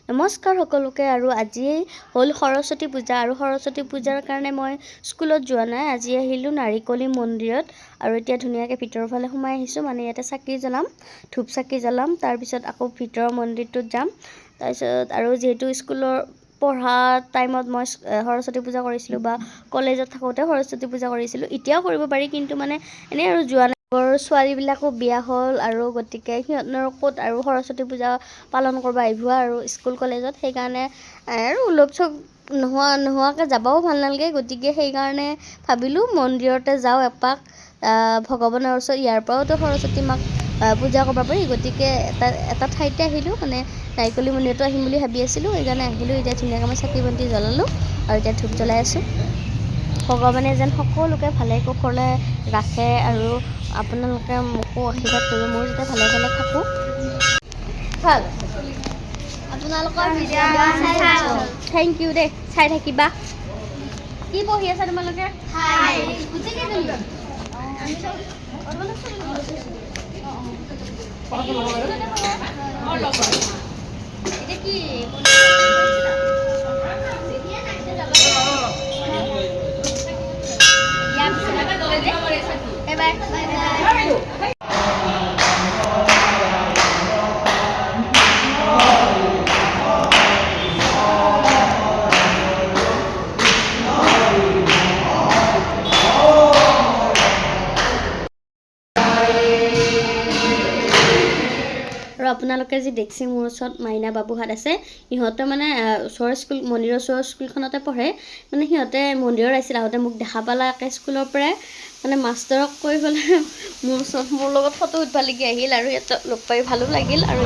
নমস্কাৰ সকলোকে। আৰু আজি হ'ল সৰস্বতী পূজা, আৰু সৰস্বতী পূজাৰ কাৰণে মই স্কুলত যোৱা নাই। আজি আহিলোঁ নাৰিকলী মন্দিৰত, আৰু এতিয়া ধুনীয়াকৈ ভিতৰৰ ফালে সোমাই আহিছোঁ। মানে ইয়াতে চাকি জ্বলাম, ধূপ চাকি জ্বলাম, তাৰপিছত আকৌ ভিতৰৰ মন্দিৰটোত যাম। তাৰপিছত আৰু যিহেতু স্কুলৰ পঢ়া টাইমত মই সৰস্বতী পূজা কৰিছিলোঁ, বা কলেজত থাকোঁতে সৰস্বতী পূজা কৰিছিলোঁ। এতিয়াও কৰিব পাৰি, কিন্তু মানে এনেই আৰু যোৱা নাই। ছোৱালীবিলাকো বিয়া হ'ল, আৰু গতিকে সিহঁতৰ ক'ত আৰু সৰস্বতী পূজা পালন কৰিব আহিব আৰু স্কুল কলেজত। সেইকাৰণে আৰু উলপ চলপ নোহোৱাকৈ যাবও ভাল নালাগে। গতিকে সেইকাৰণে ভাবিলোঁ মন্দিৰতে যাওঁ এপাক, ভগৱানৰ ওচৰত। ইয়াৰ পৰাওতো সৰস্বতী মাক পূজা কৰিব পাৰি। গতিকে এটা ঠাইতে আহিলোঁ, মানে নাৰিকলী মন্দিৰতো আহিম বুলি ভাবি আছিলোঁ। সেইকাৰণে আহিলোঁ। এতিয়া ধুনীয়াকৈ মই চাকি বন্তি জ্বলালোঁ, আৰু এতিয়া ধূপ জ্বলাই আছোঁ। ভগৱানে যেন সকলোকে ভালে কুশলে ৰাখে, আৰু আপোনালোকে মোকো আশীৰ্বাদ কৰিব, ময়ো যাতে ভালে ভালে থাকোঁ। ভাল, আপোনালোকৰ থেংক ইউ দেই, চাই থাকিবা। কি পঢ়ি আছা তোমালোকে? আৰু আপোনালোকে যি দেখিছে, মোৰ ওচৰত মাইনা বাবুহাত আছে। সিহঁতে মানে ওচৰৰ মন্দিৰৰ ওচৰৰ স্কুলখনতে পঢ়ে। মানে সিহঁতে মন্দিৰত আহিছিল, আহোঁতে মোক দেখা পালে একে স্কুলৰ পৰাই, মানে মাষ্টৰক কৈ পেলাই মোৰ লগত ফটো উঠবালৈকে আহিল, আৰু সিহঁতক লগ পাই ভালো লাগিল। আৰু